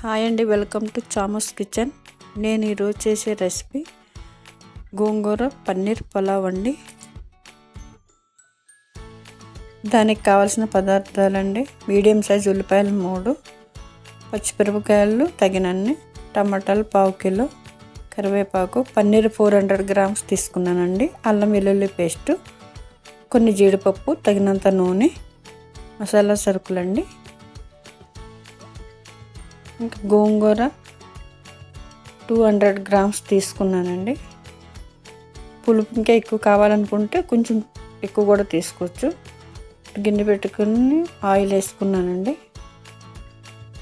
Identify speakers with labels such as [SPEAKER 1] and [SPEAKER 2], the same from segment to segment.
[SPEAKER 1] Hi అండి, welcome to చామోస్ kitchen. నేను ఈరోజు చేసే రెసిపీ గోంగూర పన్నీర్ పులావ్ అండి. దానికి కావాల్సిన పదార్థాలండి: మీడియం సైజ్ ఉల్లిపాయలు 3, పచ్చిమిరపకాయలు తగినన్ని, టమాటాలు 1/2 కిలో, కరివేపాకు, పన్నీర్ 400 గ్రామ్స్ తీసుకున్నానండి, అల్లం వెల్లుల్లి పేస్టు, కొన్ని జీడిపప్పు, తగినంత నూనె, మసాలా సరుకులండి. ఇంకా గోంగూర 200 గ్రామ్స్ తీసుకున్నానండి. పులుపు ఇంకా ఎక్కువ కావాలనుకుంటే కొంచెం ఎక్కువ కూడా తీసుకోవచ్చు. గిన్నె పెట్టుకుని ఆయిల్ వేసుకున్నానండి.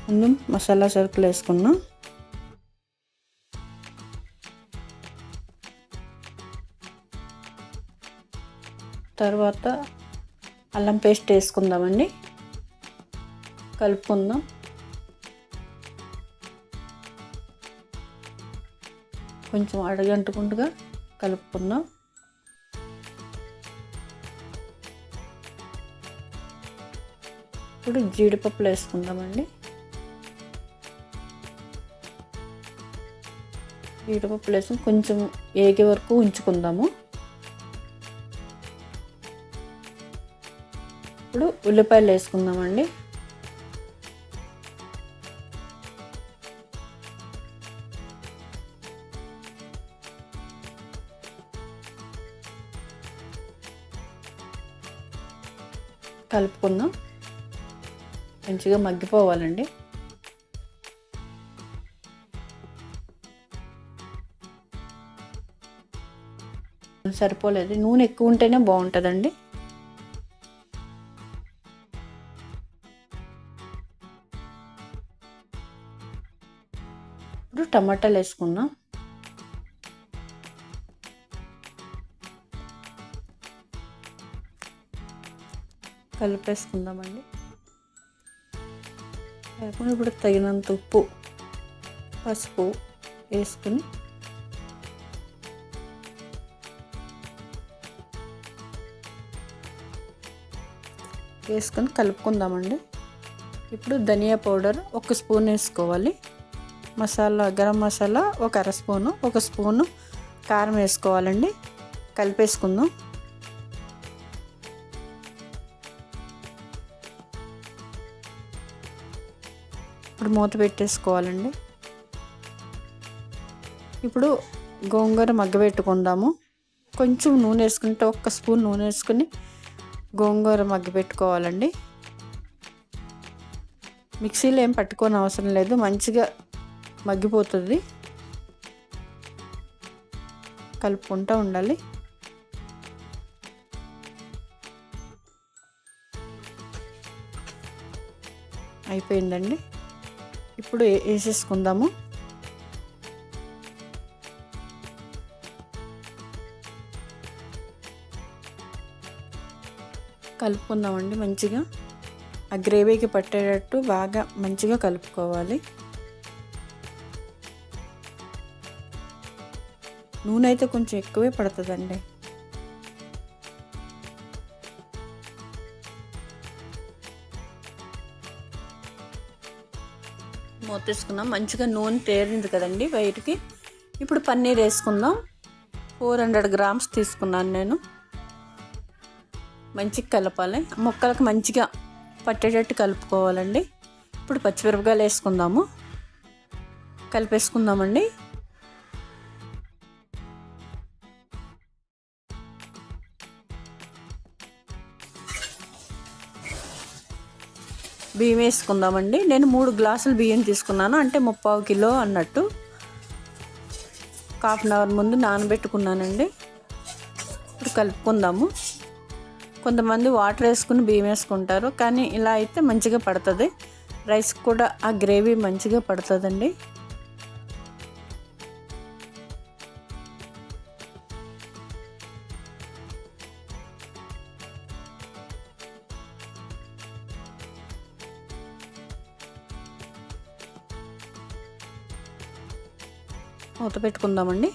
[SPEAKER 1] ముందు మసాలా సరుకులు వేసుకున్నాం. తర్వాత అల్లం పేస్ట్ వేసుకుందామండి. కలుపుకుందాం. కొంచెం అడగంటుకుంటుగా కలుపుకుందాం. ఇప్పుడు జీడిపప్పులు వేసుకుందామండి. జీడిపప్పులు వేసి కొంచెం ఏగే వరకు ఉంచుకుందాము. ఇప్పుడు ఉల్లిపాయలు వేసుకుందామండి. కలుపుకుందాం. మంచిగా మగ్గిపోవాలండి. సరిపోలేదు, నూనె ఎక్కువ ఉంటేనే బాగుంటుందండి. ఇప్పుడు టమాటాలు వేసుకుందాం. కలిపేసుకుందామండి. ఇప్పుడు తగినంత ఉప్పు, పసుపు వేసుకుని కలుపుకుందామండి. ఇప్పుడు ధనియా పౌడర్ 1 స్పూన్ వేసుకోవాలి. గరం మసాలా 1 అర స్పూను, 1 స్పూను కారం వేసుకోవాలండి. కలిపేసుకుందాం. ఇప్పుడు మూత పెట్టేసుకోవాలండి. ఇప్పుడు గోంగూర మగ్గబెట్టుకుందాము. కొంచెం నూనె వేసుకుంటే 1 స్పూన్ నూనె వేసుకుని గోంగూర మగ్గబెట్టుకోవాలండి. మిక్సీలో ఏం పట్టుకోని అవసరం లేదు, మంచిగా మగ్గిపోతుంది. కలుపుకుంటూ ఉండాలి. అయిపోయిందండి. ఇప్పుడు వేసేసుకుందాము. కలుపుకుందామండి. మంచిగా ఆ గ్రేవీకి పట్టేటట్టు బాగా మంచిగా కలుపుకోవాలి. నూనె అయితే కొంచెం ఎక్కువే పడుతుందండి. మూతేసుకుందాం. మంచిగా నూనె తేరింది కదండి బయటికి. ఇప్పుడు పన్నీర్ వేసుకుందాం. 400 గ్రామ్స్ తీసుకున్నాను నేను. మంచిగా కలపాలి, ముక్కలకు మంచిగా పట్టేటట్టు కలుపుకోవాలండి. ఇప్పుడు పచ్చిమిరపకాయలు వేసుకుందాము. కలిపేసుకుందామండి. బియ్యం వేసుకుందామండి. నేను 3 గ్లాసులు బియ్యం తీసుకున్నాను, అంటే 3/4 కిలో అన్నట్టు. 1/2 అవర్ ముందు నానబెట్టుకున్నానండి. ఇప్పుడు కలుపుకుందాము. కొంతమంది వాటర్ వేసుకుని బియ్యం వేసుకుంటారు, కానీ ఇలా అయితే మంచిగా పడుతుంది. రైస్ కూడా ఆ గ్రేవీ మంచిగా పడుతుందండి. మూత పెట్టుకుందామండి.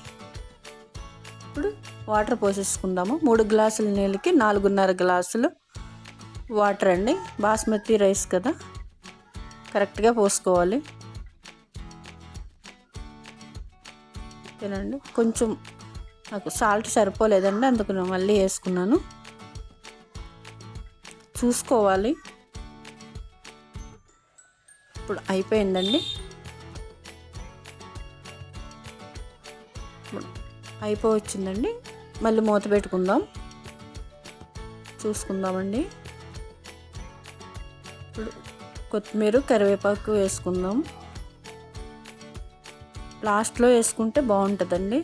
[SPEAKER 1] ఇప్పుడు వాటర్ పోసేసుకుందాము. 3 గ్లాసుల నీళ్ళకి 4.5 గ్లాసులు వాటర్ అండి. బాస్మతి రైస్ కదా, కరెక్ట్గా పోసుకోవాలి. తినండి. కొంచెం నాకు సాల్ట్ సరిపోలేదండి, అందుకు నేను మళ్ళీ వేసుకున్నాను. చూసుకోవాలి. ఇప్పుడు అయిపోయిందండి. అయిపోవచ్చిందండి. మళ్ళీ మూత పెట్టుకుందాం, చూసుకుందామండి. ఇప్పుడు కొత్తిమీర కరివేపాకు వేసుకుందాం. లాస్ట్లో వేసుకుంటే బాగుంటుందండి.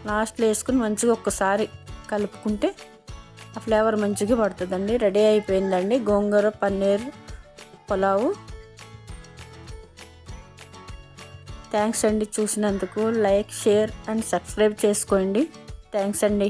[SPEAKER 1] లాస్ట్లో వేసుకుని మంచిగా ఒక్కసారి కలుపుకుంటే ఆ ఫ్లేవర్ మంచిగా పడుతుందండి. రెడీ అయిపోయిందండి గోంగూర పన్నీర్ పులావు. థ్యాంక్స్ అండి చూసినందుకు. లైక్, షేర్ అండ్ సబ్స్క్రైబ్ చేసుకోండి. థ్యాంక్స్ అండి.